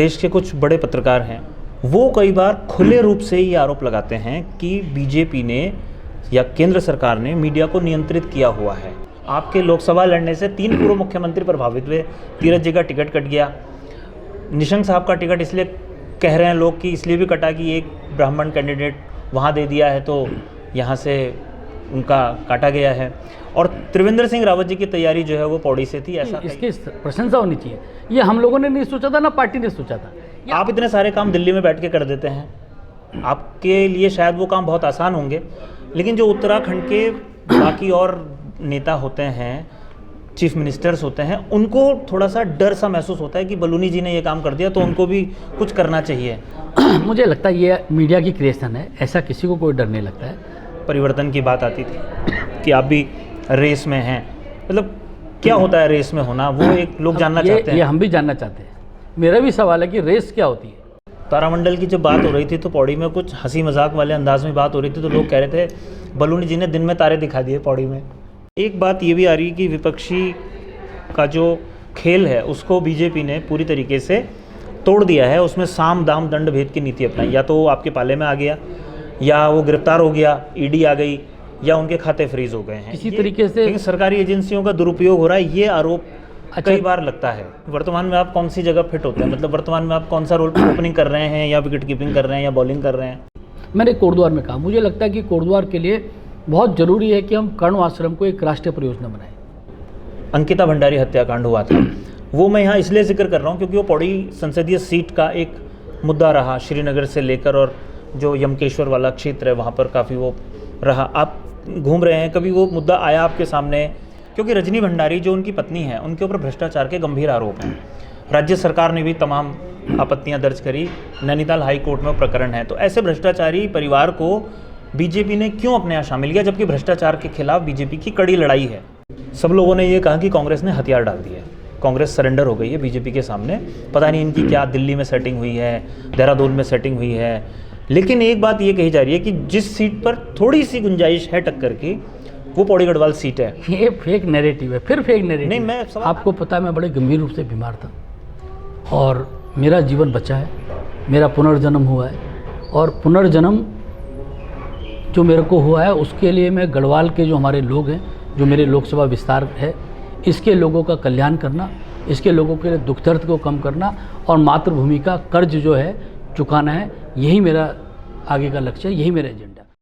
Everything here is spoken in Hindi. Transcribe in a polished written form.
देश के कुछ बड़े पत्रकार हैं, वो कई बार खुले रूप से ये आरोप लगाते हैं कि बीजेपी ने या केंद्र सरकार ने मीडिया को नियंत्रित किया हुआ है। आपके लोकसभा लड़ने से 3 पूर्व मुख्यमंत्री प्रभावित हुए, तीरथ जी का टिकट कट गया, निशंक साहब का टिकट इसलिए कह रहे हैं लोग कि इसलिए भी कटा कि एक ब्राह्मण कैंडिडेट वहाँ दे दिया है तो यहाँ से उनका काटा गया है, और त्रिवेंद्र सिंह रावत जी की तैयारी जो है वो पौड़ी से थी। ऐसा इसकी प्रशंसा होनी चाहिए। ये हम लोगों ने नहीं सोचा था, ना पार्टी ने सोचा था। आप इतने सारे काम दिल्ली में बैठ के कर देते हैं, आपके लिए शायद वो काम बहुत आसान होंगे, लेकिन जो उत्तराखंड के बाकी और नेता होते हैं, चीफ मिनिस्टर्स होते हैं, उनको थोड़ा सा डर सा महसूस होता है कि बलूनी जी ने ये काम कर दिया तो उनको भी कुछ करना चाहिए। मुझे लगता है ये मीडिया की क्रिएशन है, ऐसा किसी को कोई डर नहीं लगता है। परिवर्तन की बात आती थी कि आप भी रेस में हैं, मतलब क्या होता है रेस में होना, वो एक लोग जानना चाहते हैं। ये हम भी जानना चाहते हैं। मेरा भी सवाल है कि रेस क्या होती है। तारामंडल की जब बात हो रही थी तो पौड़ी में कुछ हंसी मजाक वाले अंदाज में बात हो रही थी, तो लोग कह रहे थे बलूनी जी ने दिन में तारे दिखा दिए पौड़ी में। एक बात ये भी आ रही है कि विपक्षी का जो खेल है उसको बीजेपी ने पूरी तरीके से तोड़ दिया है। उसमें साम दाम दंड भेद की नीति अपनाई, या तो वो आपके पाले में आ गया, या वो गिरफ्तार हो गया, ईडी आ गई, या उनके खाते फ्रीज हो गए हैं किसी तरीके से। लेकिन सरकारी एजेंसियों का दुरुपयोग हो रहा है, ये आरोप कई बार लगता है। वर्तमान में आप कौन सी जगह फिट होते हैं, मतलब वर्तमान में आप कौन सा रोल, ओपनिंग कर रहे हैं या विकेट कीपिंग कर रहे हैं या बॉलिंग कर रहे हैं? मैंने कोटद्वार में कहा, मुझे लगता है कि कोटद्वार के लिए बहुत ज़रूरी है कि हम कर्ण आश्रम को एक राष्ट्रीय परियोजना बनाएं। अंकिता भंडारी हत्याकांड हुआ था, वो मैं यहाँ इसलिए जिक्र कर रहा हूँ क्योंकि वो पौड़ी संसदीय सीट का एक मुद्दा रहा, श्रीनगर से लेकर और जो यमकेश्वर वाला क्षेत्र है वहाँ पर काफ़ी वो रहा। आप घूम रहे हैं, कभी वो मुद्दा आया आपके सामने? क्योंकि रजनी भंडारी जो उनकी पत्नी है, उनके ऊपर भ्रष्टाचार के गंभीर आरोप हैं। राज्य सरकार ने भी तमाम आपत्तियां दर्ज करी, नैनीताल हाई कोर्ट में प्रकरण है। तो ऐसे भ्रष्टाचारी परिवार को बीजेपी ने क्यों अपने यहाँ शामिल किया, जबकि भ्रष्टाचार के खिलाफ बीजेपी की कड़ी लड़ाई है? सब लोगों ने ये कहा कि कांग्रेस ने हथियार डाल दिए, कांग्रेस सरेंडर हो गई है बीजेपी के सामने। पता नहीं इनकी क्या दिल्ली में सेटिंग हुई है, देहरादून में सेटिंग हुई है, लेकिन एक बात ये कही जा रही है कि जिस सीट पर थोड़ी सी गुंजाइश है टक्कर की, वो पौड़ी गढ़वाल सीट है। ये फेक नैरेटिव है, फिर फेक नैरेटिव। नहीं, मैं आपको पता है मैं बड़े गंभीर रूप से बीमार था और मेरा जीवन बचा है, मेरा पुनर्जन्म हुआ है, और पुनर्जन्म जो मेरे को हुआ है उसके लिए मैं गढ़वाल के जो हमारे लोग हैं, जो मेरे लोकसभा विस्तार है, इसके लोगों का कल्याण करना, इसके लोगों के दुख दर्द को कम करना और मातृभूमि का कर्ज जो है चुकाना है, यही मेरा आगे का लक्ष्य है, यही मेरा एजेंडा।